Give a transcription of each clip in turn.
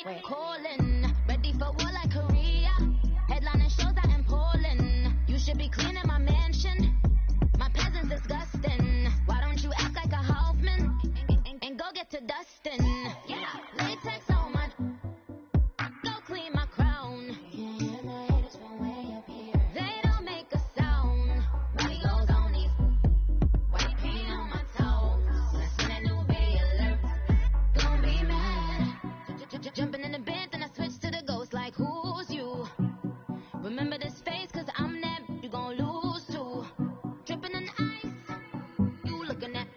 We're calling, ready for war like Korea. Headlining shows out in Poland. You should be cleaning my mansion. My presence disgusting. Why don't you act like a Hoffman and go get to dustin'? Yeah, latex on my. Go clean my crown. They don't make a sound. Body goes on these. White paint on my toes. When I see that new bay alert, gonna be mad. Jumping in the bed, then I switch to the ghost like who's you? Remember this face, cause I'm that you gon' lose too. Dripping in ice, you looking at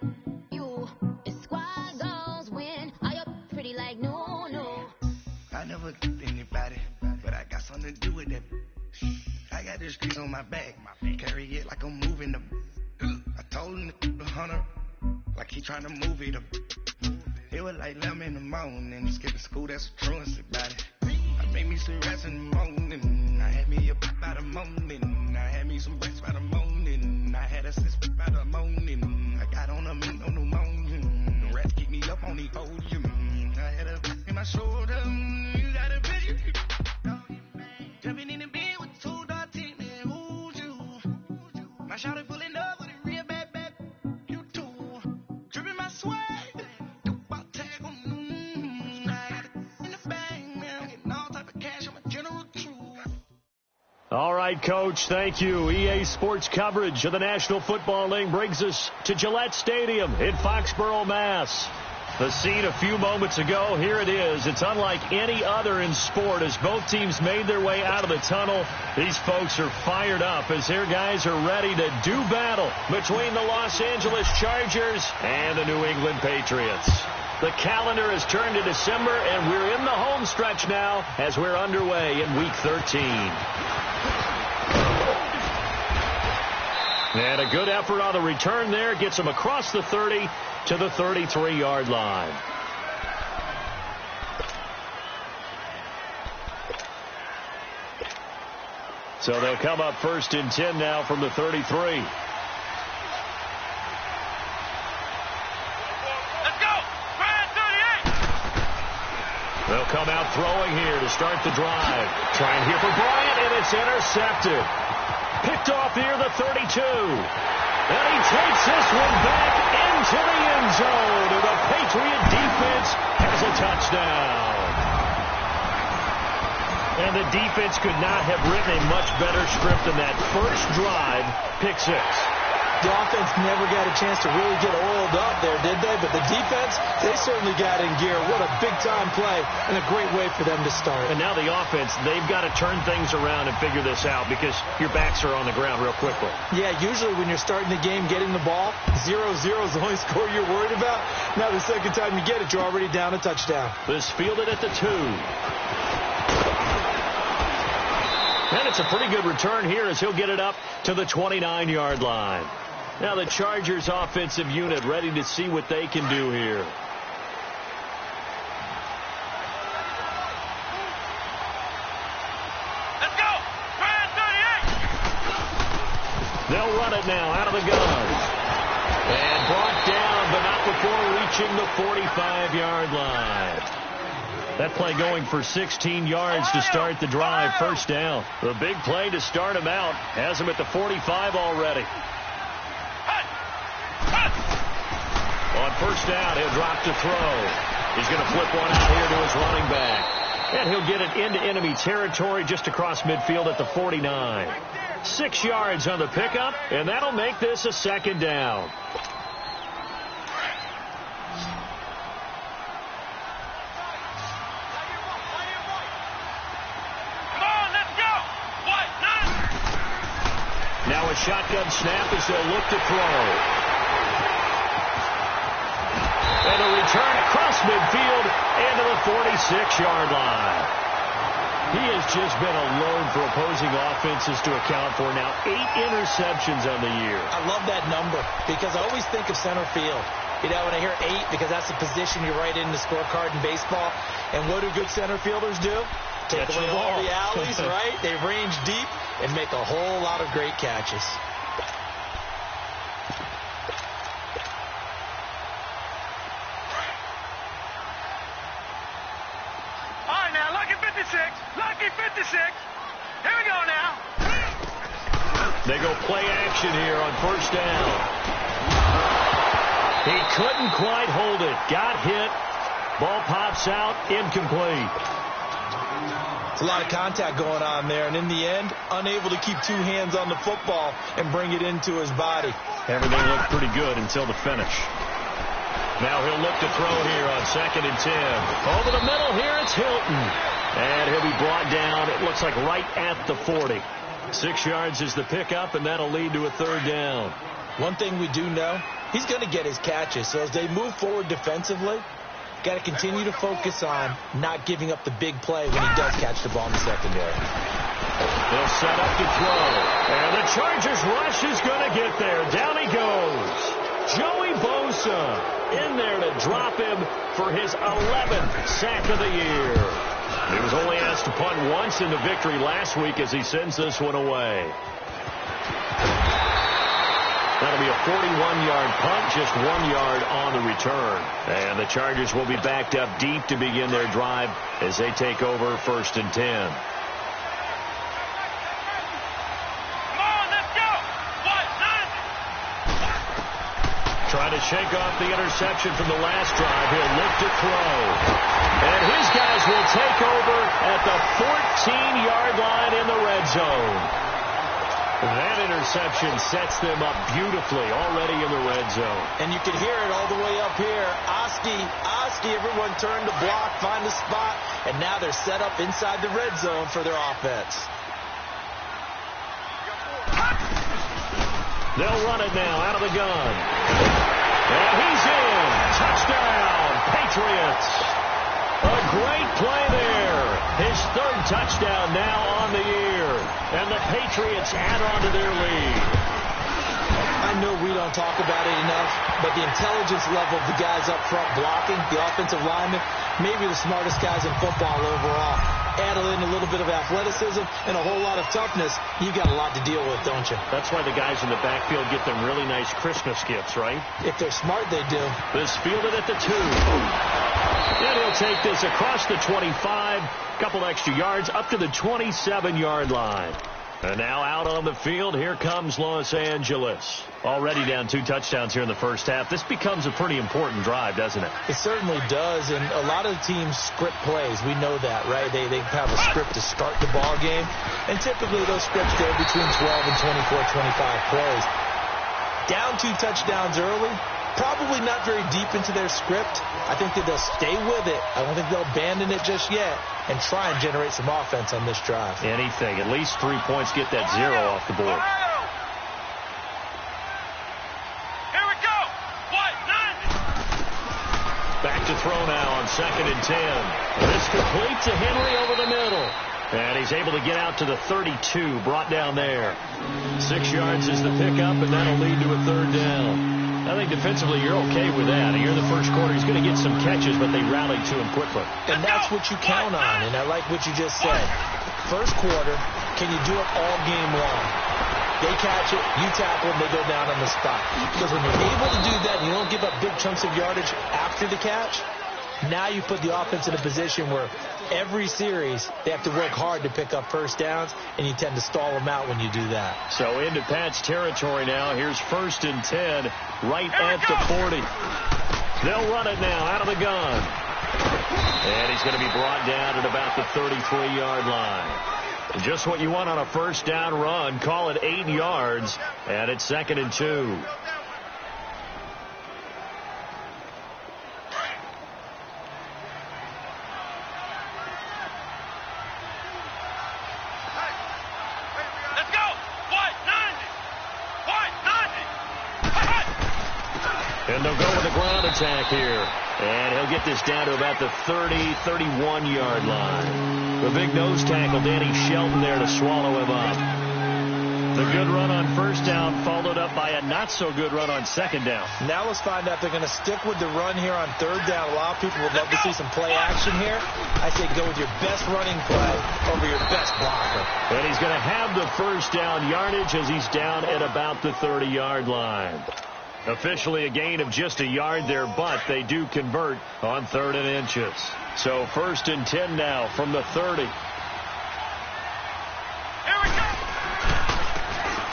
you. It's squad goals win. Are you pretty like no? I never anybody, but I got something to do with that. I got the streets on my back, carry it like I'm moving the. I told him the hunter, like he trying to move it up. It was like 11 in the morning, skipping school, that's a truancy about it. I made me some rest in the morning, I had me up by the morning, I had me some rest by the morning, I had a sister by the morning, I got on a meat on the morning, the rats keep me up on the podium, I had a in my shoulder, you got a vision, jumping in the bed with two dark teeth, man, who's you? My shawty pulling up with a real bad, you too, dripping my swag. All right, Coach, thank you. EA Sports coverage of the National Football League brings us to Gillette Stadium in Foxborough, Mass. The scene a few moments ago, here it is. It's unlike any other in sport as both teams made their way out of the tunnel. These folks are fired up as their guys are ready to do battle between the Los Angeles Chargers and the New England Patriots. The calendar has turned to December, and we're in the home stretch now as we're underway in Week 13. And a good effort on the return there gets them across the 30 to the 33-yard line. So they'll come up 1st and 10 now from the 33. They'll come out throwing here to start the drive. Trying here for Bryant, and it's intercepted. Picked off here, the 32. And he takes this one back into the end zone. And the Patriot defense has a touchdown. And the defense could not have written a much better script than that first drive, pick 6. The offense never got a chance to really get oiled up there, did they? But the defense, they certainly got in gear. What a big-time play and a great way for them to start. And now the offense, they've got to turn things around and figure this out because your backs are on the ground real quickly. Yeah, usually when you're starting the game, getting the ball, 0-0 is the only score you're worried about. Now the second time you get it, you're already down a touchdown. This fielded at the 2. And it's a pretty good return here as he'll get it up to the 29-yard line. Now the Chargers offensive unit ready to see what they can do here. Let's go! Ryan 38! They'll run it now out of the gun. And brought down, but not before reaching the 45-yard line. That play going for 16 yards to start the drive. First down. The big play to start him out. Has him at the 45 already. On first down, he'll drop to throw. He's going to flip one out here to his running back. And he'll get it into enemy territory just across midfield at the 49. 6 yards on the pickup, and that'll make this a second down. Now a shotgun snap as they'll look to throw. And a return across midfield into the 46-yard line. He has just been a load for opposing offenses to account for. Now 8 interceptions on the year. I love that number because I always think of center field. You know, when I hear 8, because that's the position you write in the scorecard in baseball. And what do good center fielders do? Take away all the alleys, right? They range deep and make a whole lot of great catches. 56. Lucky 56. Here we go now. They go play action here on first down. He couldn't quite hold it. Got hit. Ball pops out. Incomplete. It's a lot of contact going on there, and in the end, unable to keep two hands on the football and bring it into his body. Everything looked pretty good until the finish. Now he'll look to throw here on 2nd and 10. Over the middle here, it's Hilton. And he'll be brought down, it looks like right at the 40. 6 yards is the pickup, and that'll lead to a 3rd down. One thing we do know, he's going to get his catches. So as they move forward defensively, got to continue to focus on not giving up the big play when he does catch the ball in the secondary. They'll set up to throw. And the Chargers rush is going to get there. Down he goes. Joey Bosa in there to drop him for his 11th sack of the year. He was only asked to punt once in the victory last week as he sends this one away. That'll be a 41-yard punt, just 1 yard on the return. And the Chargers will be backed up deep to begin their drive as they take over 1st and 10. Trying to shake off the interception from the last drive. He'll look to throw. And his guys will take over at the 14-yard line in the red zone. That interception sets them up beautifully already in the red zone. And you can hear it all the way up here. Oski, everyone turned to block, find a spot, and now they're set up inside the red zone for their offense. They'll run it now out of the gun. And he's in. Touchdown, Patriots. A great play there. His 3rd touchdown now on the year. And the Patriots add on to their lead. I know we don't talk about it enough, but the intelligence level of the guys up front blocking, the offensive linemen, maybe the smartest guys in football overall. Add in a little bit of athleticism and a whole lot of toughness, you got a lot to deal with, don't you? That's why the guys in the backfield get them really nice Christmas gifts, right? If they're smart, they do. This fielded at the 2. And he'll take this across the 25, couple extra yards up to the 27-yard line. And now out on the field, here comes Los Angeles. Already down 2 touchdowns here in the first half. This becomes a pretty important drive, doesn't it? It certainly does, and a lot of teams script plays. We know that, right? They have a script to start the ball game, and typically those scripts go between 12 and 24, 25 plays. Down 2 touchdowns early, probably not very deep into their script. I think that they'll stay with it. I don't think they'll abandon it just yet and try and generate some offense on this drive. Anything. At least 3 points, get that 0 off the board. Here we go. Back to throw now on 2nd and 10. This complete to Henry over the middle. And he's able to get out to the 32, brought down there. 6 yards is the pickup, and that'll lead to a 3rd down. I think defensively you're okay with that. Here in the first quarter, he's going to get some catches, but they rallied to him quickly. And that's what you count on, and I like what you just said. First quarter, can you do it all game long? They catch it, you tackle them, they go down on the spot. Because when you're able to do that, you don't give up big chunks of yardage after the catch, now you put the offense in a position where every series they have to work hard to pick up first downs, and you tend to stall them out when you do that. So into Pat's territory now. Here's 1st and 10 right at the 40. They'll run it now out of the gun. And he's going to be brought down at about the 33-yard line. Just what you want on a first down run. Call it 8 yards, and it's 2nd and 2. And they'll go with a ground attack here. And he'll get this down to about the 30, 31-yard line. The big nose tackle, Danny Shelton, there to swallow him up. The good run on first down followed up by a not-so-good run on second down. Now let's find out if they're going to stick with the run here on third down. A lot of people would love to see some play action here. I say go with your best running play over your best blocker. And he's going to have the first down yardage as he's down at about the 30-yard line. Officially a gain of just a yard there, but they do convert on 3rd and inches. So 1st and 10 now from the 30.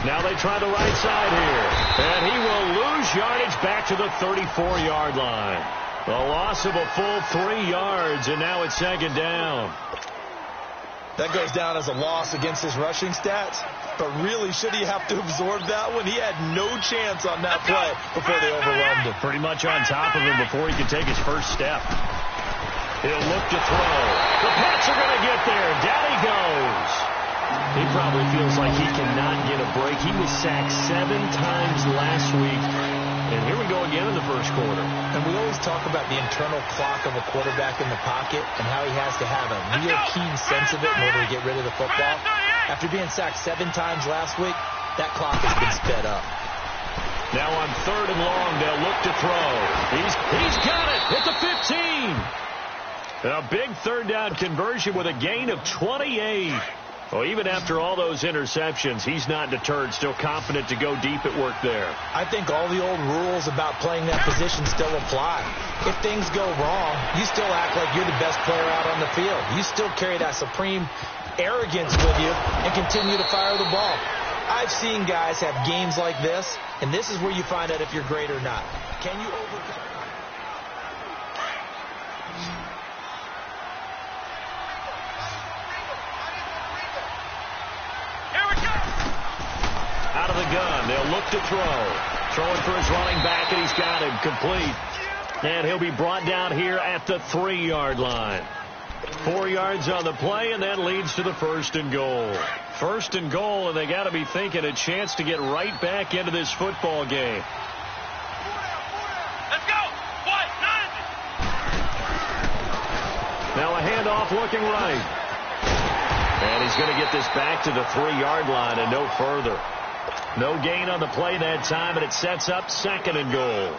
Now they try the right side here. And he will lose yardage back to the 34-yard line. A loss of a full 3 yards, and now it's second down. That goes down as a loss against his rushing stats. But really, should he have to absorb that one? He had no chance on that play before they overrun him. Pretty much on top of him before he could take his first step. He'll look to throw. The Pats are going to get there. Down he goes. He probably feels like he cannot get a break. He was sacked 7 times last week. And here we go again in the first quarter. And we always talk about the internal clock of a quarterback in the pocket and how he has to have a real keen sense of it in order to get rid of the football. After being sacked 7 times last week, that clock has been sped up. Now on 3rd and long, they'll look to throw. He's got it at the 15. A big 3rd down conversion with a gain of 28. Well, even after all those interceptions, he's not deterred, still confident to go deep at work there. I think all the old rules about playing that position still apply. If things go wrong, you still act like you're the best player out on the field. You still carry that supreme arrogance with you and continue to fire the ball. I've seen guys have games like this, and this is where you find out if you're great or not. Can you overcome? Out of the gun, they'll look to throw. Throwing for his running back, and he's got him complete. And he'll be brought down here at the 3-yard line. 4 yards on the play, and that leads to the 1st and goal. 1st and goal, and they got to be thinking a chance to get right back into this football game. Let's go. What? Now a handoff looking right. And he's going to get this back to the 3-yard line and no further. No gain on the play that time, and it sets up 2nd and goal.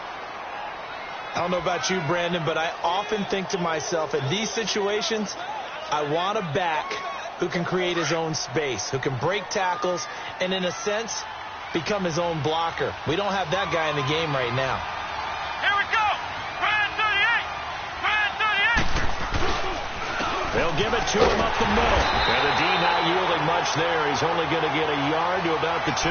I don't know about you, Brandon, but I often think to myself, in these situations, I want a back who can create his own space, who can break tackles, and in a sense, become his own blocker. We don't have that guy in the game right now. Here we go. Brand 38. They'll give it to him up the middle. And the D not yielding much there. He's only going to get a yard to about the 2.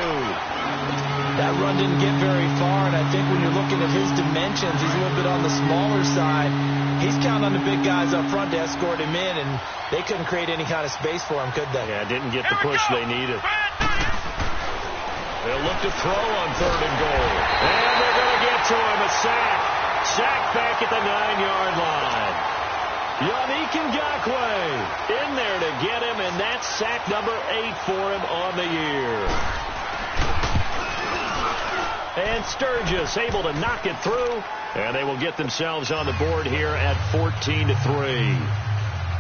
That run didn't get very far, and I think when you're looking at his dimensions, he's a little bit on the smaller side. He's counting on the big guys up front to escort him in, and they couldn't create any kind of space for him, could they? Yeah, didn't get the push they needed. They'll look to throw on 3rd and goal. And they're going to get to him. A sack. Sack back at the 9-yard line. Yannick Ngakoue in there to get him, and that's sack number 8 for him on the year. And Sturgis able to knock it through, and they will get themselves on the board here at 14-3.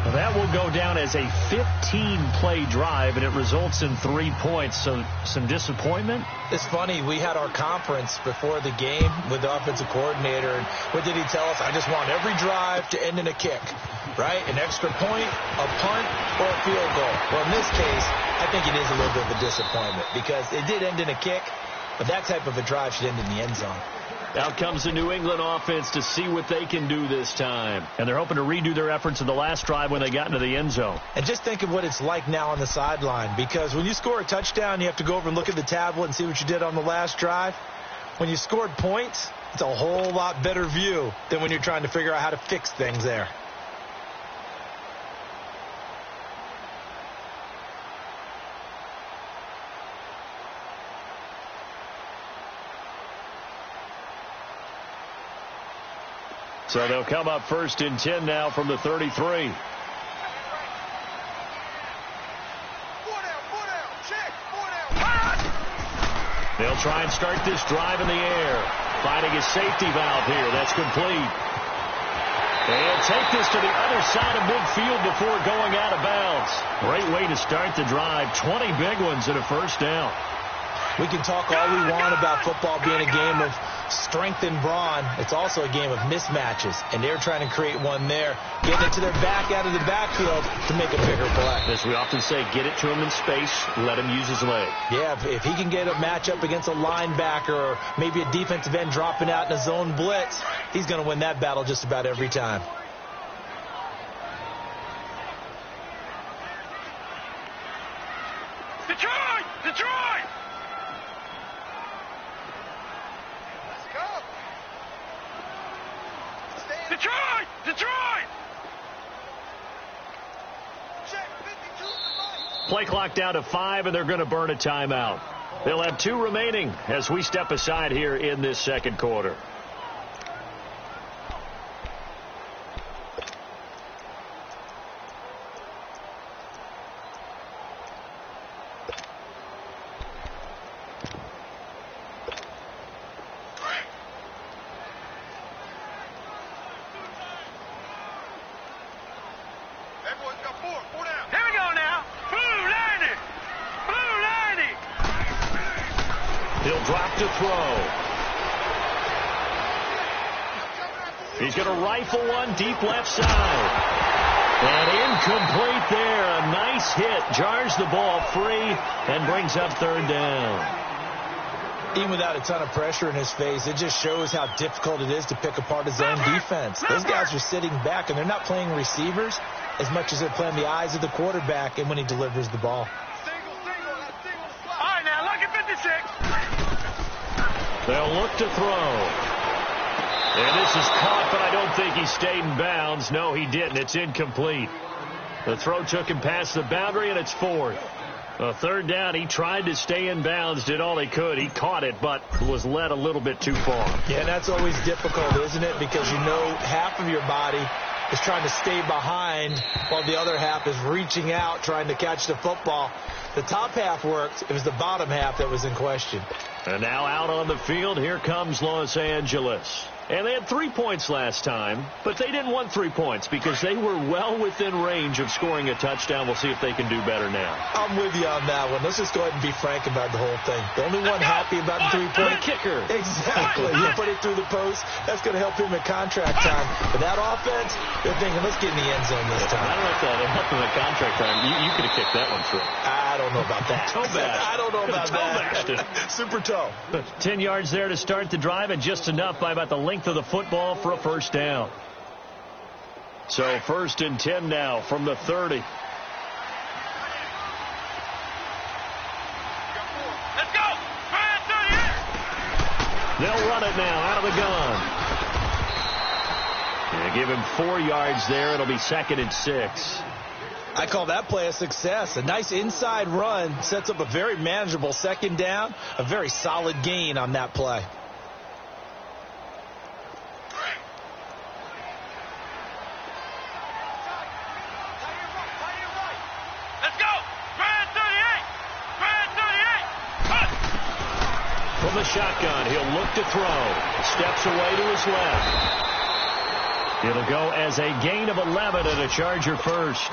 Well, that will go down as a 15-play drive, and it results in 3 points. So some disappointment? It's funny. We had our conference before the game with the offensive coordinator, and what did he tell us? I just want every drive to end in a kick, right? An extra point, a punt, or a field goal. Well, in this case, I think it is a little bit of a disappointment because it did end in a kick, but that type of a drive should end in the end zone. Out comes the New England offense to see what they can do this time. And they're hoping to redo their efforts in the last drive when they got into the end zone. And just think of what it's like now on the sideline, because when you score a touchdown, you have to go over and look at the tablet and see what you did on the last drive. When you scored points, it's a whole lot better view than when you're trying to figure out how to fix things there. So they'll come up 1st and 10 now from the 33. They'll try and start this drive in the air. Finding a safety valve here. That's complete. And take this to the other side of midfield before going out of bounds. Great way to start the drive. 20 big ones and a 1st down. We can talk all we want about football being a game of strength and brawn. It's also a game of mismatches, and they're trying to create one there, getting it to their back out of the backfield to make a bigger play. As we often say, get it to him in space, let him use his leg. Yeah, if he can get a matchup against a linebacker or maybe a defensive end dropping out in a zone blitz, he's going to win that battle just about every time. Detroit! Detroit! Detroit! Detroit! Play clock down to 5, and they're going to burn a timeout. They'll have 2 remaining as we step aside here in this second quarter. Everyone's got 4 down. Here we go now. Blue 90. Blue 90. He'll drop to throw. He's going to rifle one deep left side. And incomplete there. A nice hit. Jars the ball free and brings up third down. Even without a ton of pressure in his face, it just shows how difficult it is to pick apart his own defense. Those guys are sitting back, and they're not playing receivers as much as they're playing the eyes of the quarterback and when he delivers the ball. All right, now look at 56. They'll look to throw. And this is caught, but I don't think he stayed in bounds. No, he didn't. It's incomplete. The throw took him past the boundary, and it's 4th. A third down, he tried to stay in bounds, did all he could. He caught it, but was led a little bit too far. Yeah, and that's always difficult, isn't it? Because you know half of your body is trying to stay behind while the other half is reaching out, trying to catch the football. The top half worked. It was the bottom half that was in question. And now out on the field, here comes Los Angeles. And they had 3 points last time, but they didn't want 3 points because they were well within range of scoring a touchdown. We'll see if they can do better now. I'm with you on that one. Let's just go ahead and be frank about the whole thing. The only one happy about the 3-point kicker. Exactly. You put it through the post. That's going to help him in contract time. But that offense, they're thinking, let's get in the end zone this time. I don't know if that helped him in contract time. You could have kicked that one through. I don't know about that. I don't know about that. Super toe. 10 yards there to start the drive, and just enough by about the length of the football for a first down. So 1st and 10 now from the 30. Let's go. They'll run it now out of the gun. And give him 4 yards there. It'll be 2nd and 6. I call that play a success. A nice inside run sets up a very manageable second down. A very solid gain on that play. Let's go. Grand 38. Grand 38. From the shotgun, he'll look to throw. Steps away to his left. It'll go as a gain of 11 and a Charger first.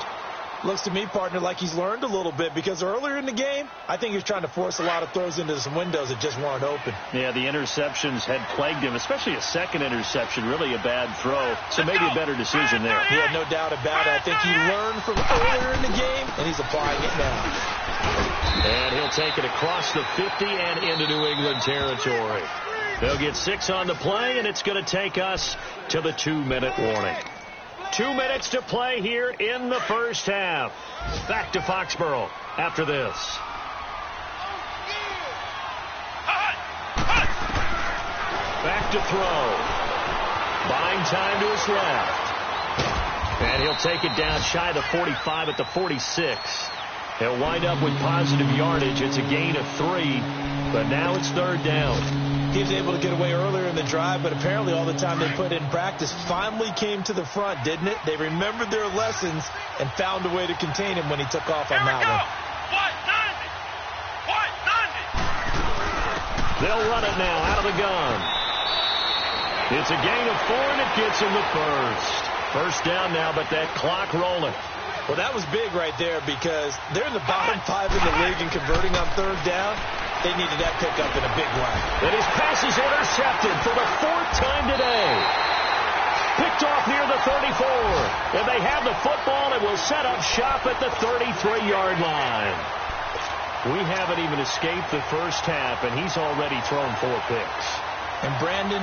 Looks to me, partner, like he's learned a little bit because earlier in the game, I think he was trying to force a lot of throws into some windows that just weren't open. Yeah, the interceptions had plagued him, especially a second interception, really a bad throw. So maybe a better decision there. Yeah, no doubt about it. I think he learned from earlier in the game, and he's applying it now. And he'll take it across the 50 and into New England territory. They'll get 6 on the play, and it's going to take us to the 2-minute warning. 2 minutes to play here in the first half. Back to Foxborough after this. Back to throw. Buying time to his left. And he'll take it down shy of the 45 at the 46. He'll wind up with positive yardage. It's a gain of 3, but now it's third down. He was able to get away earlier in the drive, but apparently all the time they put in practice finally came to the front, didn't it? They remembered their lessons and found a way to contain him when he took off on that one. They'll run it now out of the gun. It's a gain of 4, and it gets him the first. First down now, but that clock rolling. Well, that was big right there because they're in the bottom 5 in the league in converting on third down. They needed that pickup in a big way. And his pass is intercepted for the 4th time today. Picked off near the 34. And they have the football and will set up shop at the 33-yard line. We haven't even escaped the first half, and he's already thrown 4 picks. And Brandon,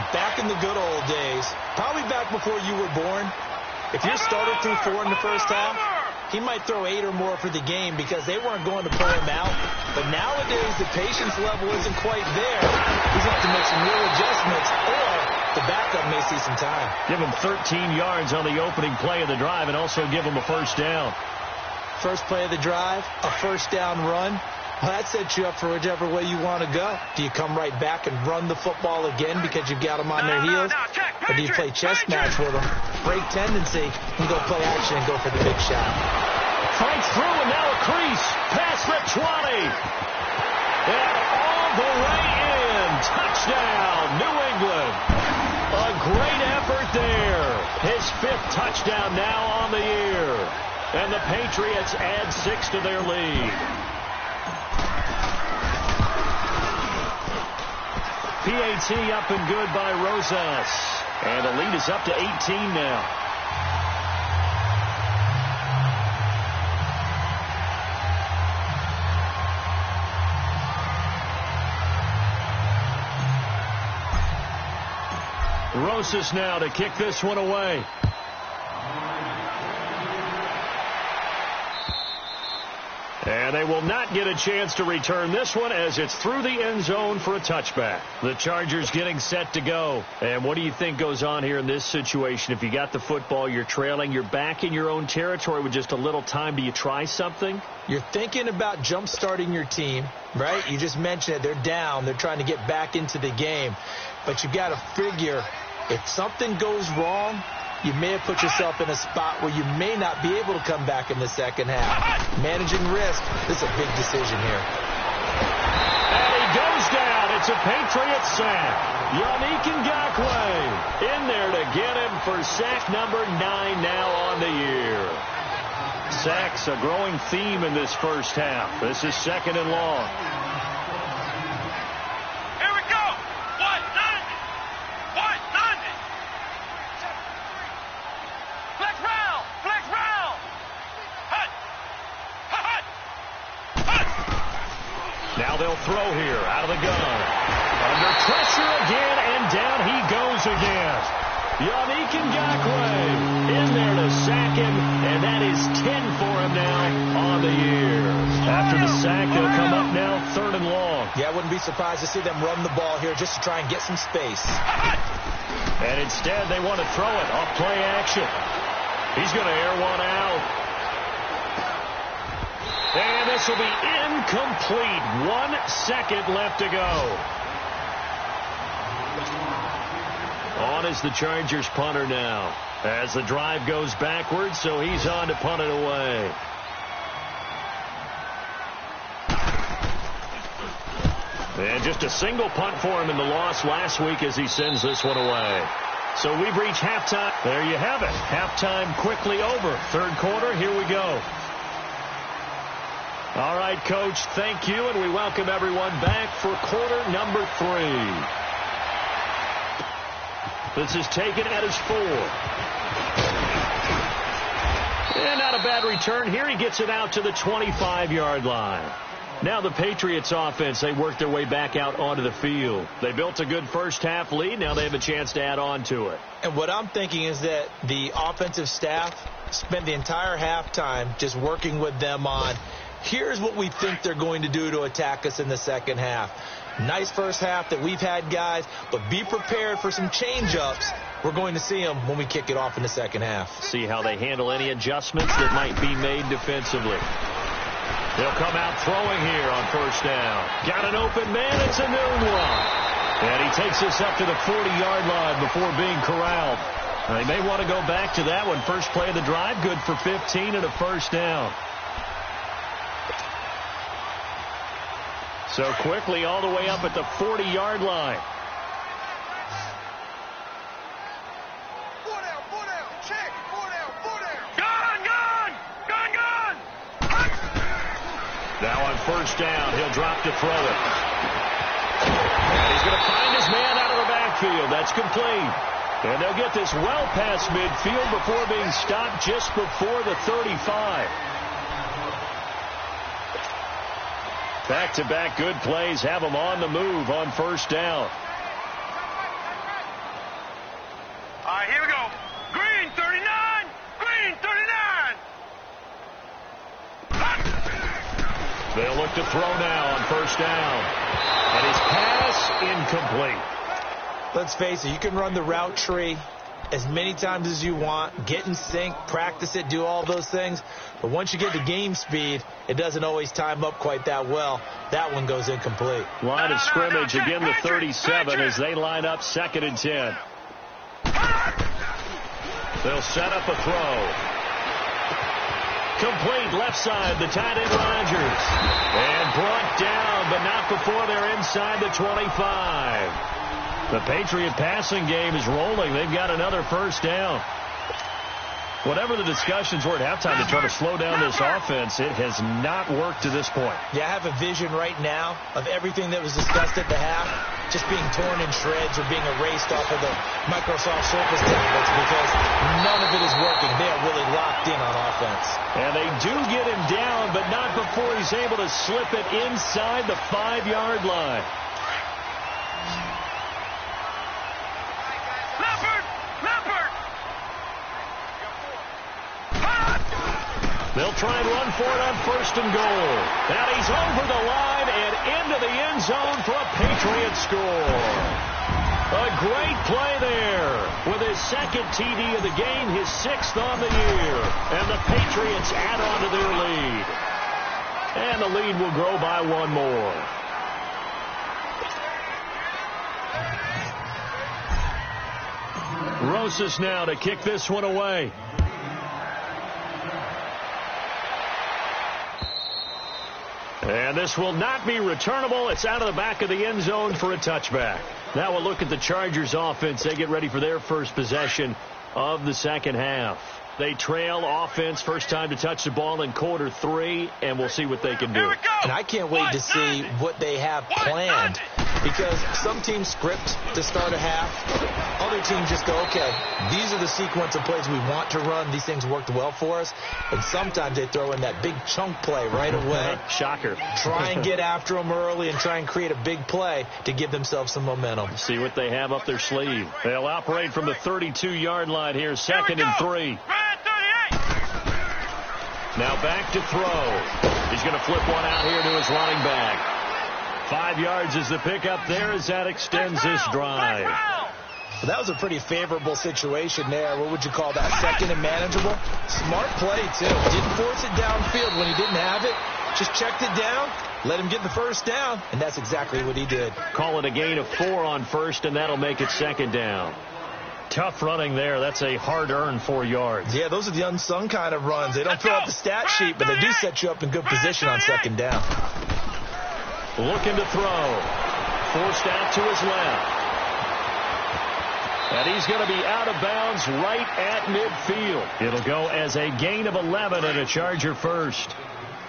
back in the good old days, probably back before you were born, if your starter threw 4 in the first half, he might throw 8 or more for the game because they weren't going to pull him out. But nowadays, the patience level isn't quite there. He's going to have to make some real adjustments, or the backup may see some time. Give him 13 yards on the opening play of the drive and also give him a first down. First play of the drive, a first down run. Well, that sets you up for whichever way you want to go. Do you come right back and run the football again because you've got them on their heels? Or do you play chess match with them, break tendency, and go play action and go for the big shot? Fights through, and now a crease. Past the 20. And all the way in. Touchdown, New England. A great effort there. His 5th touchdown now on the year. And the Patriots add 6 to their lead. PAT up and good by Rosas. And the lead is up to 18 now. Rosas now to kick this one away. And they will not get a chance to return this one as it's through the end zone for a touchback. The Chargers getting set to go. And what do you think goes on here in this situation? If you got the football, you're trailing, you're back in your own territory with just a little time. Do you try something? You're thinking about jump-starting your team, right? You just mentioned it. They're down. They're trying to get back into the game. But you got to figure if something goes wrong, you may have put yourself in a spot where you may not be able to come back in the second half. Managing risk, this is a big decision here. And he goes down. It's a Patriot sack. Yannick Ngakoue in there to get him for sack number 9 now on the year. Sacks a growing theme in this first half. This is 2nd and long. Now they'll throw here out of the gun. Under pressure again, and down he goes again. Yannick Ngakoue in there to sack him, and that is 10 for him now on the year. After the sack, they'll come up now 3rd and long. Yeah, I wouldn't be surprised to see them run the ball here just to try and get some space. And instead, they want to throw it off play action. He's going to air one out. And this will be incomplete. 1 second left to go. On is the Chargers punter now. As the drive goes backwards, so he's on to punt it away. And just a single punt for him in the loss last week as he sends this one away. So we've reached halftime. There you have it. Halftime quickly over. 3rd quarter, here we go. All right, Coach, thank you, and we welcome everyone back for quarter number 3. This is taken at his 4. And not a bad return here. He gets it out to the 25-yard line. Now the Patriots offense, they work their way back out onto the field. They built a good first half lead. Now they have a chance to add on to it. And what I'm thinking is that the offensive staff spent the entire halftime just working with them on, here's what we think they're going to do to attack us in the second half. Nice first half that we've had, guys, but be prepared for some change-ups. We're going to see them when we kick it off in the second half. See how they handle any adjustments that might be made defensively. They'll come out throwing here on first down. Got an open man. It's a new one. And he takes this up to the 40-yard line before being corralled. They may want to go back to that one. First play of the drive, good for 15 and a first down. So quickly all the way up at the 40-yard line. Now on first down, he'll drop to throw it. And he's going to find his man out of the backfield. That's complete. And they'll get this well past midfield before being stopped just before the 35. Back-to-back good plays have them on the move on first down. All right, here we go. Green 39. Green 39. They'll look to throw now on first down. And his pass incomplete. Let's face it, you can run the route tree as many times as you want, get in sync, practice it, do all those things. But once you get to game speed, it doesn't always time up quite that well. That one goes incomplete. Line of scrimmage, again the 37 as they line up 2nd and 10. They'll set up a throw. Complete left side, the tight end Rodgers. And brought down, but not before they're inside the 25. The Patriot passing game is rolling. They've got another first down. Whatever the discussions were at halftime to try to slow down this offense, it has not worked to this point. Yeah, I have a vision right now of everything that was discussed at the half just being torn in shreds or being erased off of the Microsoft Surface tablets because none of it is working. They are really locked in on offense. And they do get him down, but not before he's able to slip it inside the 5-yard line. They'll try and run for it on 1st and goal. And he's over the line and into the end zone for a Patriot score. A great play there with his 2nd TD of the game, his 6th on the year. And the Patriots add on to their lead. And the lead will grow by 1 more. Rosas now to kick this one away. And this will not be returnable. It's out of the back of the end zone for a touchback. Now we'll look at the Chargers offense. They get ready for their first possession of the second half. They trail offense, first time to touch the ball in quarter 3, and we'll see what they can do. And I can't wait to see what they have planned because some teams script to start a half. Other teams just go, okay, these are the sequence of plays we want to run. These things worked well for us. And sometimes they throw in that big chunk play right away. Shocker. Try and get after them early and try and create a big play to give themselves some momentum. See what they have up their sleeve. They'll operate from the 32-yard line here, 2nd and 3. Now back to throw. He's going to flip one out here to his running back. 5 yards is the pickup there as that extends this drive. Well, that was a pretty favorable situation there. What would you call that? 2nd and manageable? Smart play, too. Didn't force it downfield when he didn't have it. Just checked it down, let him get the first down, and that's exactly what he did. Call it a gain of 4 on first, and that'll make it 2nd down. Tough running there. That's a hard-earned 4 yards. Yeah, those are the unsung kind of runs. They don't fill out the stat sheet, but they do set you up in good position on 2nd down. Looking to throw. Forced out to his left. And he's going to be out of bounds right at midfield. It'll go as a gain of 11 and a Charger first.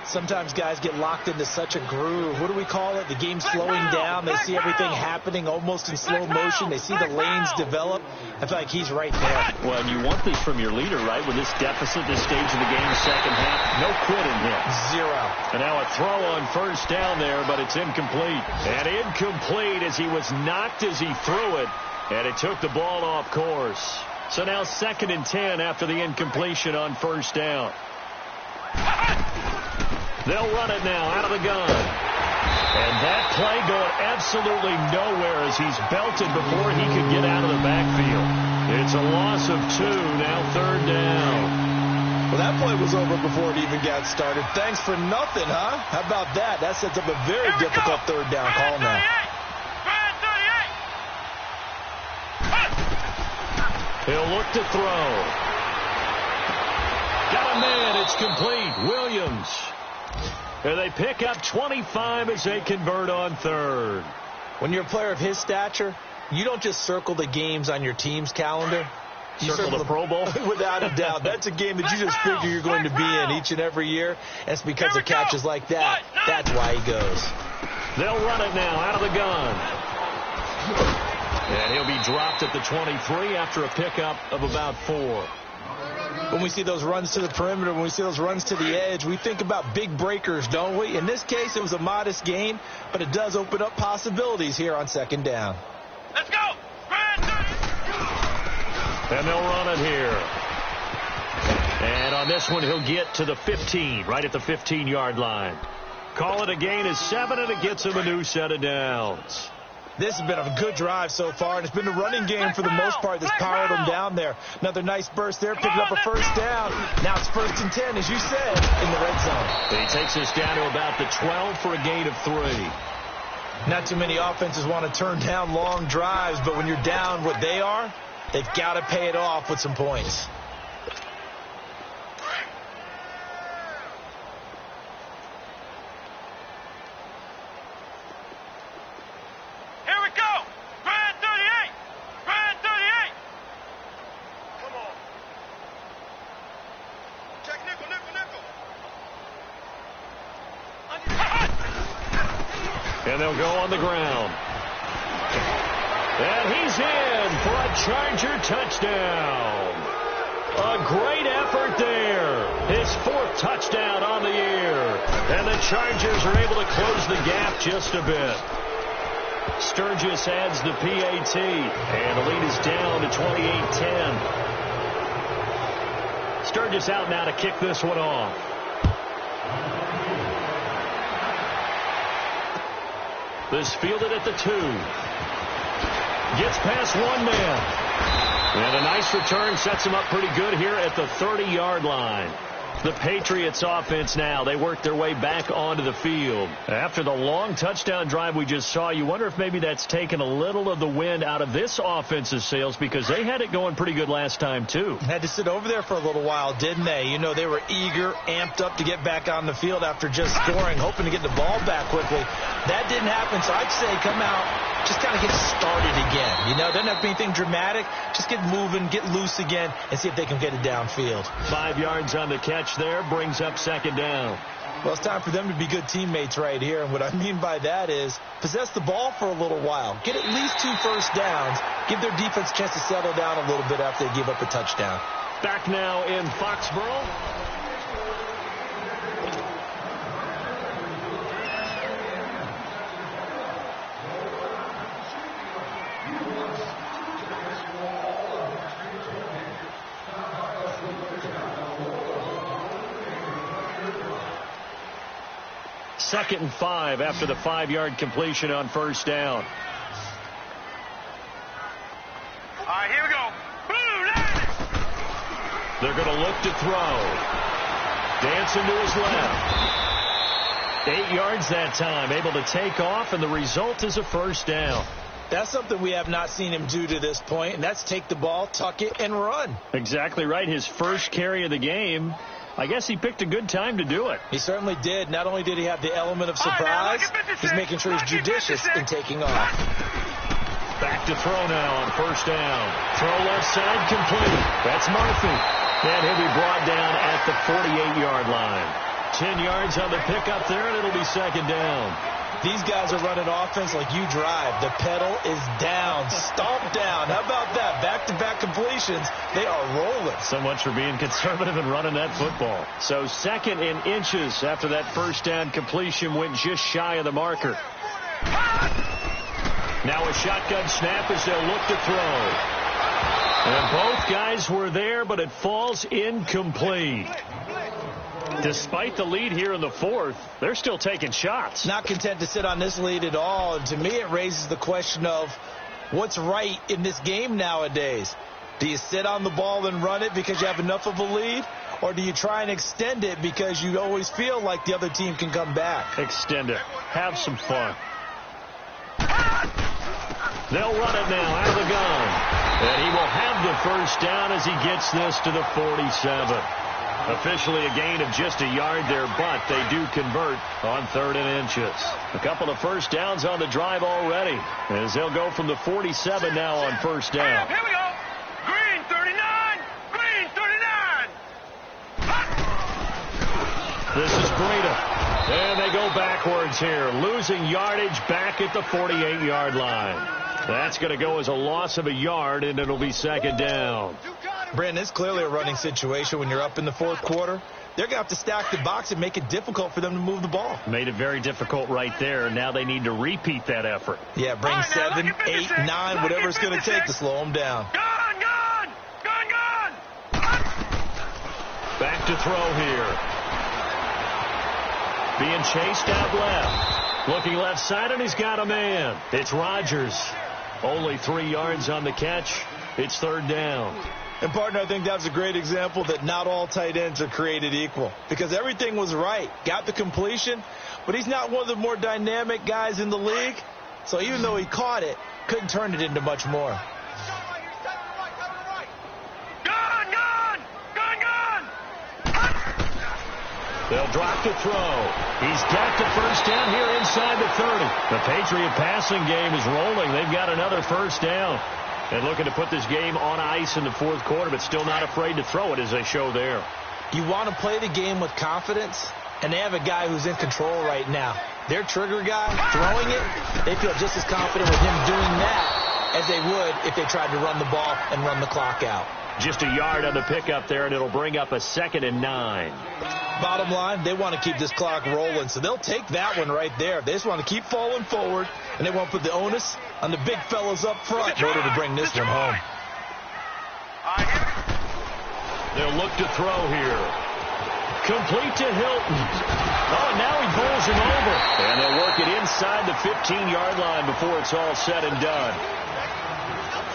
Sometimes guys get locked into such a groove. What do we call it? The game's slowing down. They see everything happening almost in slow motion. They see the lanes develop. I feel like he's right there. Well, and you want this from your leader, right? With this deficit, this stage of the game, second half, no quitting him. 0. And now a throw on first down there, but it's incomplete. And incomplete as he was knocked as he threw it. And it took the ball off course. So now 2nd and 10 after the incompletion on first down. They'll run it now out of the gun. And that play going absolutely nowhere as he's belted before he could get out of the backfield. It's a loss of 2, now 3rd down. Well, that play was over before it even got started. Thanks for nothing, huh? How about that? That sets up a very difficult 3rd down call now. He'll look to throw. Got a man. It's complete. Williams. And they pick up 25 as they convert on 3rd. When you're a player of his stature, you don't just circle the games on your team's calendar. You circle the Pro Bowl? Without a doubt. That's a game that you just figure you're going to be in each and every year. And it's because of catches like that. That's why he goes. They'll run it now out of the gun. And he'll be dropped at the 23 after a pickup of about 4. When we see those runs to the perimeter, when we see those runs to the edge, we think about big breakers, don't we? In this case, it was a modest gain, but it does open up possibilities here on 2nd down. Let's go! And they'll run it here. And on this one, he'll get to the 15, right at the 15-yard line. Call it a gain of 7, and it gets him a new set of downs. This has been a good drive so far, and it's been the running game for the most part that's powered them down there. Another nice burst there, picking up a first down. Now it's 1st and 10, as you said, in the red zone. He takes us down to about the 12 for a gain of 3. Not too many offenses want to turn down long drives, but when you're down what they are, they've got to pay it off with some points. And they'll go on the ground. And he's in for a Charger touchdown. A great effort there. His 4th touchdown on the year. And the Chargers are able to close the gap just a bit. Sturgis adds the PAT. And the lead is down to 28-10. Sturgis out now to kick this one off. This fielded at the 2. Gets past one man. And a nice return sets him up pretty good here at the 30-yard line. The Patriots offense now, they work their way back onto the field. After the long touchdown drive we just saw, you wonder if maybe that's taken a little of the wind out of this offense's sails, because they had it going pretty good last time too. Had to sit over there for a little while, didn't they? You know, they were eager, amped up to get back on the field after just scoring, hoping to get the ball back quickly. That didn't happen, so I'd say come out, just kind of get started again. You know, doesn't have to be anything dramatic. Just get moving, get loose again, and see if they can get it downfield. 5 yards on the catch there, brings up 2nd down. Well, it's time for them to be good teammates right here, and what I mean by that is possess the ball for a little while. Get at least 2 first downs. Give their defense a chance to settle down a little bit after they give up a touchdown. Back now in Foxborough. Second and 5 after the 5-yard completion on 1st down. All right, here we go. Boom! They're going to look to throw. Dancing to his left. 8 yards that time, able to take off, and the result is a 1st down. That's something we have not seen him do to this point, and that's take the ball, tuck it, and run. Exactly right. His first carry of the game. I guess he picked a good time to do it. He certainly did. Not only did he have the element of surprise, he's making sure he's judicious in taking off. Back to throw now on 1st down. Throw left side complete. That's Murphy. And he'll be brought down at the 48-yard line. 10 yards on the pickup there, and it'll be 2nd down. These guys are running offense like you drive. The pedal is down, stomp down. How about that? Back-to-back completions. They are rolling. So much for being conservative and running that football. So 2nd in inches after that 1st down completion went just shy of the marker. Now a shotgun snap as they'll look to throw. And both guys were there, but it falls incomplete. Despite the lead here in the 4th, they're still taking shots. Not content to sit on this lead at all. And to me, it raises the question of what's right in this game nowadays. Do you sit on the ball and run it because you have enough of a lead? Or do you try and extend it because you always feel like the other team can come back? Extend it. Have some fun. They'll run it now out of the gun. And he will have the 1st down as he gets this to the 47. Officially a gain of just a yard there, but they do convert on 3rd and inches. A couple of 1st downs on the drive already, as they'll go from the 47 now on 1st down. Here we go. Green 39. Green 39. This is Breida. And they go backwards here, losing yardage back at the 48-yard line. That's going to go as a loss of a yard, and it'll be 2nd down. Brandon, it's clearly a running situation when you're up in the 4th quarter. They're going to have to stack the box and make it difficult for them to move the ball. Made it very difficult right there. Now they need to repeat that effort. Yeah, bring 7, 8, 9, whatever it's going to take to slow them down. Gone! Back to throw here. Being chased out left. Looking left side, and he's got a man. It's Rodgers. Only 3 yards on the catch. It's third down. And, partner, I think that's a great example that not all tight ends are created equal. Because everything was right. Got the completion, but he's not one of the more dynamic guys in the league. So even though he caught it, couldn't turn it into much more. They'll drop to throw. He's got the first down here inside the 30. The Patriot passing game is rolling. They've got another first down. And looking to put this game on ice in the fourth quarter, but still not afraid to throw it as they show there. You want to play the game with confidence, and they have a guy who's in control right now. Their trigger guy throwing it, they feel just as confident with him doing that as they would if they tried to run the ball and run the clock out. Just a yard on the pickup there, and it'll bring up a 2nd and 9. Bottom line, they want to keep this clock rolling, so they'll take that one right there. They just want to keep falling forward, and they won't put the onus on the big fellas up front in order to bring this one home. They'll look to throw here. Complete to Hilton. Oh, and now he bowls him over. And they'll work it inside the 15-yard line before it's all said and done.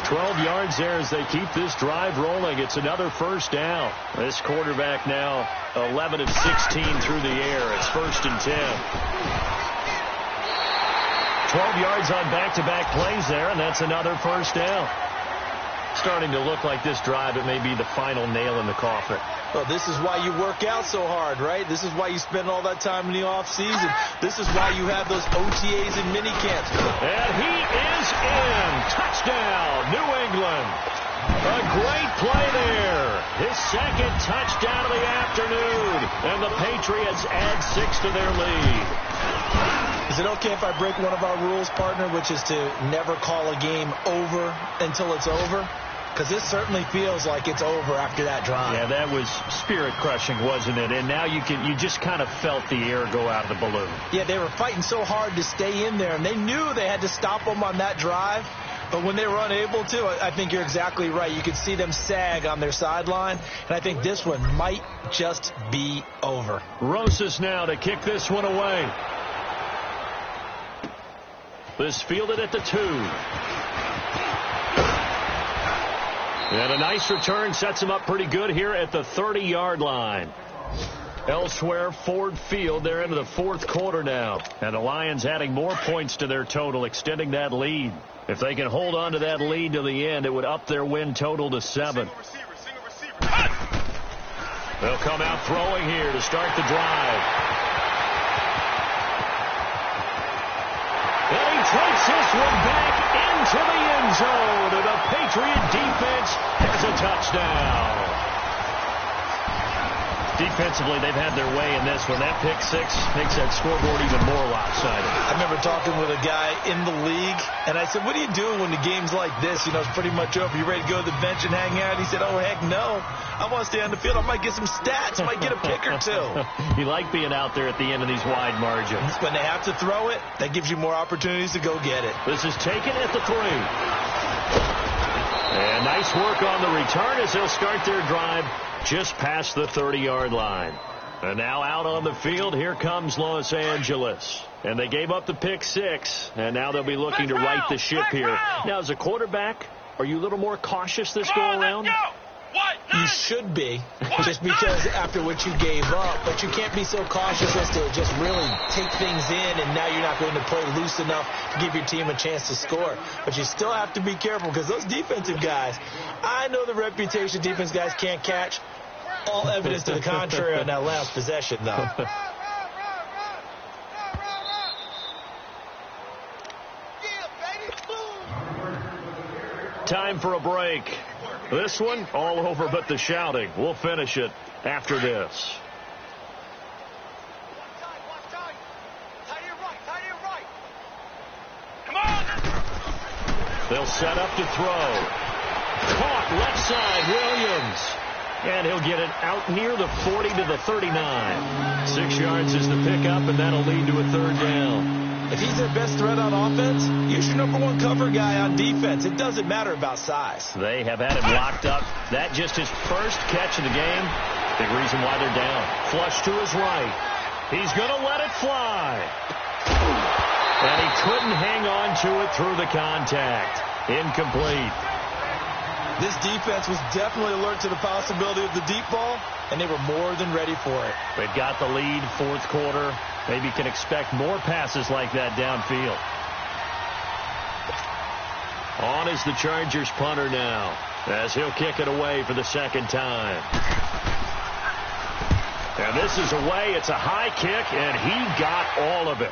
12 yards there as they keep this drive rolling. It's another first down. This quarterback now 11 of 16 through the air. It's 1st and 10. 12 yards on back-to-back plays there, and that's another first down. Starting to look like this drive, it may be the final nail in the coffin. Well, this is why you work out so hard, right? This is why you spend all that time in the offseason. This is why you have those OTAs and mini camps. And he is in. Touchdown, New England. A great play there. His 2nd touchdown of the afternoon. And the Patriots add 6 to their lead. Is it okay if I break one of our rules, partner, which is to never call a game over until it's over? Because this certainly feels like it's over after that drive. Yeah, that was spirit-crushing, wasn't it? And now you just kind of felt the air go out of the balloon. Yeah, they were fighting so hard to stay in there, and they knew they had to stop them on that drive. But when they were unable to, I think you're exactly right. You could see them sag on their sideline, and I think this one might just be over. Rosas now to kick this one away. This fielded at the 2. And a nice return sets him up pretty good here at the 30-yard line. Elsewhere, Ford Field, they're into the fourth quarter now. And the Lions adding more points to their total, extending that lead. If they can hold on to that lead to the end, it would up their win total to 7. They'll come out throwing here to start the drive. And he takes this one back into the end zone, and the Patriot defense has a touchdown. Defensively, they've had their way in this one. That pick 6 makes that scoreboard even more lopsided. I remember talking with a guy in the league, and I said, what are you doing when the game's like this? You know, it's pretty much over. You ready to go to the bench and hang out? He said, oh, heck no. I want to stay on the field. I might get some stats. I might get a pick or 2. You like being out there at the end of these wide margins. When they have to throw it, that gives you more opportunities to go get it. This is taken at the 3. And nice work on the return as they'll start their drive just past the 30-yard line. And now out on the field, here comes Los Angeles. And they gave up the pick 6, and now they'll be looking to right the ship here. Now, as a quarterback, are you a little more cautious this go-around? You should be, just because after what you gave up. But you can't be so cautious as to just really take things in, and now you're not going to play loose enough to give your team a chance to score. But you still have to be careful, because those defensive guys, I know the reputation defense guys can't catch. All evidence to the contrary on that last possession, though. Time for a break. This one, all over but the shouting. We'll finish it after this. Come on! They'll set up to throw. Caught left side, Williams. And he'll get it out near the 40 to the 39. 6 yards is the pickup, and that'll lead to a third down. If he's their best threat on offense, use your #1 cover guy on defense. It doesn't matter about size. They have had him locked up. That just his first catch of the game. Big reason why they're down. Flush to his right. He's going to let it fly. And he couldn't hang on to it through the contact. Incomplete. This defense was definitely alert to the possibility of the deep ball, and they were more than ready for it. They've got the lead, fourth quarter. Maybe can expect more passes like that downfield. On is the Chargers punter now, as he'll kick it away for the second time. And this is away. It's a high kick, and he got all of it.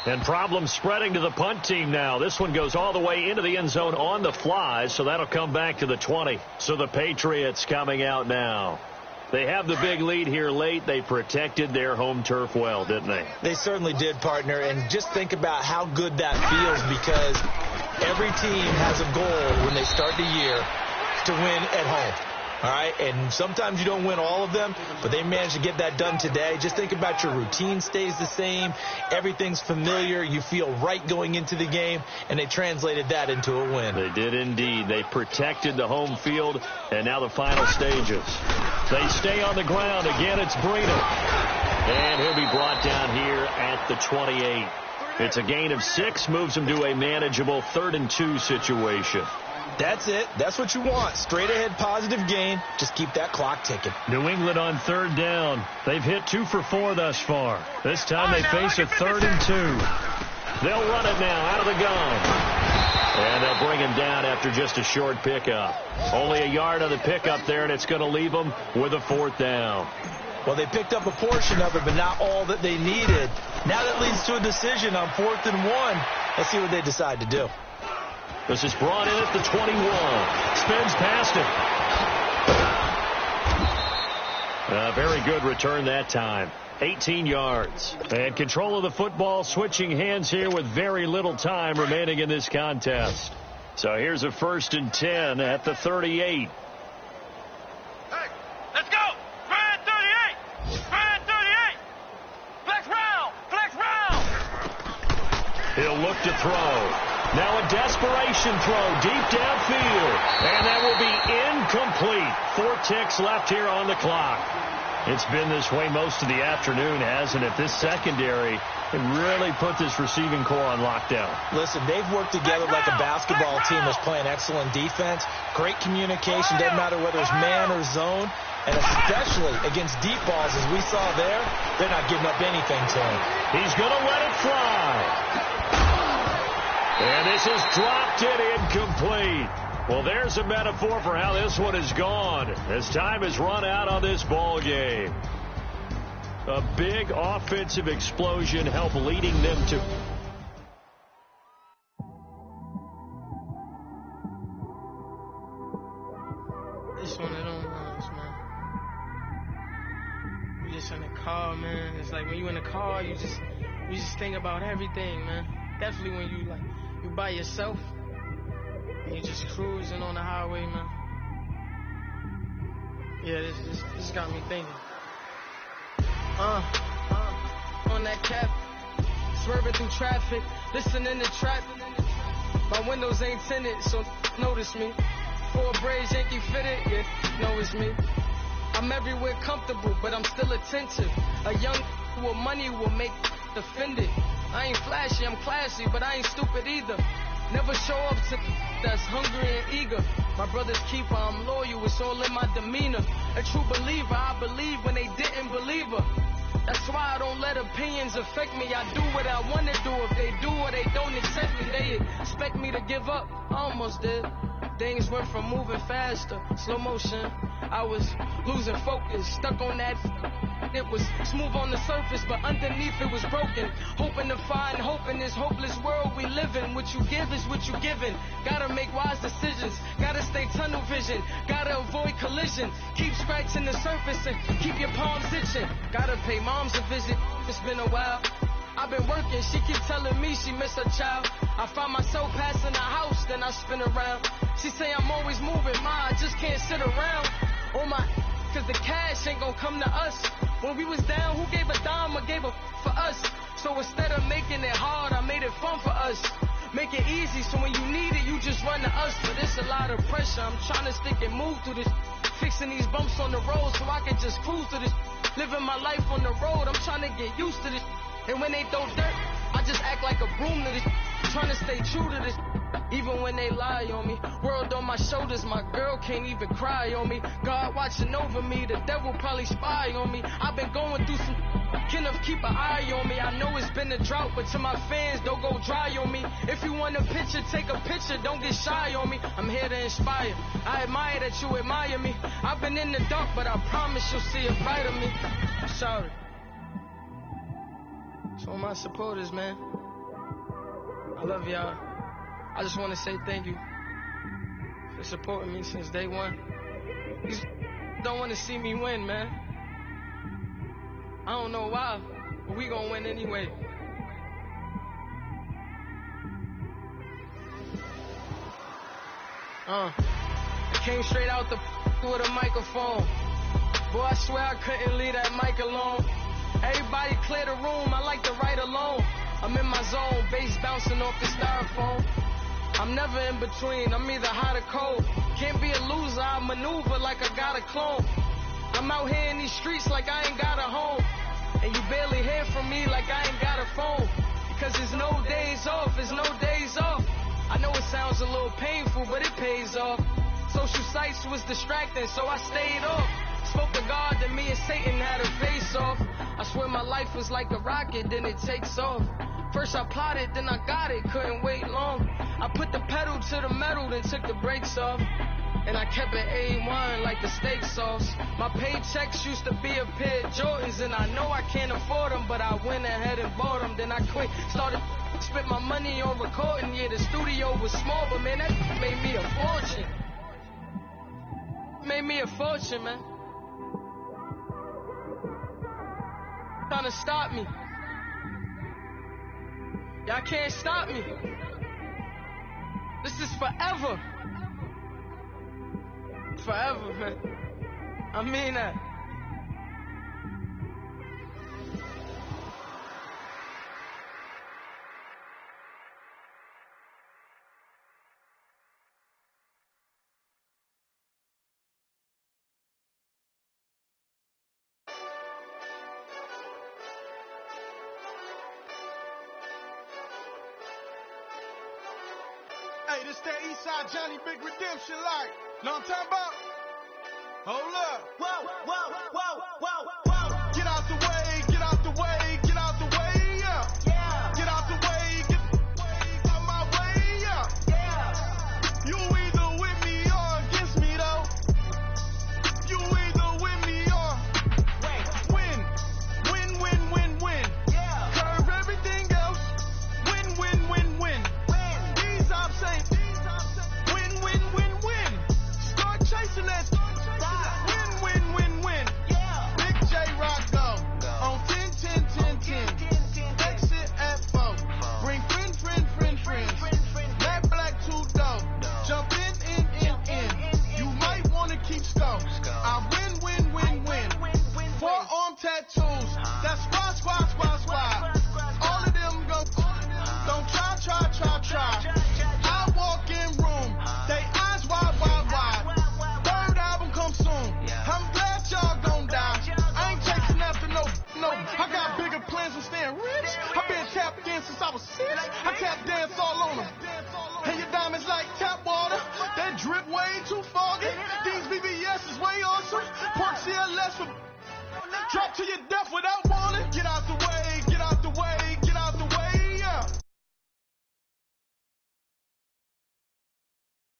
And problems spreading to the punt team now. This one goes all the way into the end zone on the fly, so that'll come back to the 20. So the Patriots coming out now. They have the big lead here late. They protected their home turf well, didn't they? They certainly did, partner. And just think about how good that feels, because every team has a goal when they start the year to win at home. All right, and sometimes you don't win all of them, but they managed to get that done today. Just think about your routine stays the same. Everything's familiar. You feel right going into the game, and they translated that into a win. They did indeed. They protected the home field, and now the final stages. They stay on the ground. Again, it's Breeden. And he'll be brought down here at the 28. It's a gain of 6, moves him to a manageable 3rd and 2 situation. That's it. That's what you want. Straight ahead positive gain. Just keep that clock ticking. New England on 3rd down. They've hit 2 for 4 thus far. This time they face a 3rd and 2. They'll run it now out of the gun. And they'll bring him down after just a short pickup. Only a yard on the pickup there, and it's going to leave them with a 4th down. Well, they picked up a portion of it, but not all that they needed. Now that leads to a decision on 4th and 1. Let's see what they decide to do. This is brought in at the 21. Spins past it. A very good return that time. 18 yards. And control of the football switching hands here with very little time remaining in this contest. So here's a 1st and 10 at the 38. Hey, let's go. Spread 38. Spread 38. Flex round. Flex round. He'll look to throw. Now a desperation throw deep downfield. And that will be incomplete. 4 ticks left here on the clock. It's been this way most of the afternoon, hasn't it? This secondary can really put this receiving core on lockdown. Listen, they've worked together like a basketball team that's playing excellent defense. Great communication. Doesn't matter whether it's man or zone. And especially against deep balls, as we saw there, they're not giving up anything to him. He's going to let it fly. And this has dropped it incomplete. Well, there's a metaphor for how this one is gone as time has run out on this ball game. A big offensive explosion helped leading them to... It's one of them ones, man. You just in the car, man. It's like when you in the car, you just think about everything, man. Definitely when you by yourself and you just cruising on the highway, man. Yeah, this got me thinking. On that cap, swerving through traffic, listening to trap. My windows ain't tinted, so notice me. 4 braids, Yankee fitted, yeah, know it's me. I'm everywhere comfortable, but I'm still attentive. A young with money will make offended. I ain't flashy, I'm classy, but I ain't stupid either. Never show up to that's hungry and eager. My brother's keeper, I'm loyal, it's all in my demeanor. A true believer, I believe when they didn't believe her. That's why I don't let opinions affect me. I do what I want to do. If they do or they don't accept me, they expect me to give up. I almost did. Things went from moving faster, slow motion. I was losing focus, stuck on that. It was smooth on the surface, but underneath it was broken. Hoping to find hope in this hopeless world we live in. What you give is what you given. Gotta make wise decisions. Gotta stay tunnel vision. Gotta avoid collision. Keep scratching the surface and keep your palms itching. Gotta pay moms a visit. It's been a while. I've been working. She keep telling me she miss her child. I find myself passing the house, then I spin around. She say I'm always moving. Ma, I just can't sit around. Oh my, cause the cash ain't gonna come to us. When we was down, who gave a dime or gave a for us? So instead of making it hard, I made it fun for us. Make it easy, so when you need it, you just run to us. But it's a lot of pressure. I'm trying to stick and move through this. Fixing these bumps on the road so I can just cruise through this. Living my life on the road, I'm trying to get used to this. And when they throw dirt, I just act like a broom to this, trying to stay true to this. Even when they lie on me, world on my shoulders, my girl can't even cry on me. God watching over me, the devil probably spy on me. I've been going through some, enough keep an eye on me. I know it's been a drought, but to my fans, don't go dry on me. If you want a picture, take a picture, don't get shy on me. I'm here to inspire, I admire that you admire me. I've been in the dark, but I promise you'll see a bright of me. I'm sorry. To all my supporters, man, I love y'all. I just want to say thank you for supporting me since day one. These don't want to see me win, man. I don't know why, but we gonna win anyway. I came straight out the with a microphone. Boy, I swear I couldn't leave that mic alone. Everybody clear the room, I like to write alone. I'm in my zone, bass bouncing off the styrofoam. I'm never in between, I'm either hot or cold. Can't be a loser, I maneuver like I got a clone. I'm out here in these streets like I ain't got a home. And you barely hear from me like I ain't got a phone. Because there's no days off, there's no days off. I know it sounds a little painful, but it pays off. Social sites was distracting, so I stayed off. Spoke to God that me and Satan had a face off. I swear my life was like a rocket, then it takes off. First I plotted, then I got it, couldn't wait long. I put the pedal to the metal, then took the brakes off. And I kept it A1 like the steak sauce. My paychecks used to be a pair of Jordans, and I know I can't afford them, but I went ahead and bought them. Then I quit, started spent my money on recording. Yeah, the studio was small, but man, that made me a fortune. Made me a fortune, man. Trying to stop me. Y'all can't stop me. This is forever. Forever, man. I mean that. Hey, this that Eastside Johnny Big Redemption like. Know what I'm talking about? Hold up. Whoa, whoa, whoa, whoa, whoa. Get out the way, get out the way, get out the way, yeah. Yeah. Get out the way, get out my way, yeah. Yeah. You either with me or against me, though. You either with me or win. Win, win, win, win. Yeah. Curve everything else. Win, win, win, win. These ops ain't. Win, win, win, win. Start chasing that. Win, win, win, win. Yeah. Big J Rock go. On 10, 10, 10, 10. Exit at 4. Bring friends. Matt Black 2 dope. Jump in. You might wanna keep score. I win. Forearm tattoos. That's squad. All of them go. Don't try. I walk in room. They eyes wide. Third album come soon. I'm glad y'all gon' die. I ain't chasing after no. I got bigger plans than staying rich. I've been tapped in since I was 6. I tap dance all on them. And your diamonds like tap water. That drip way too foggy. These BBS is way awesome. Park CLS for drop to your death without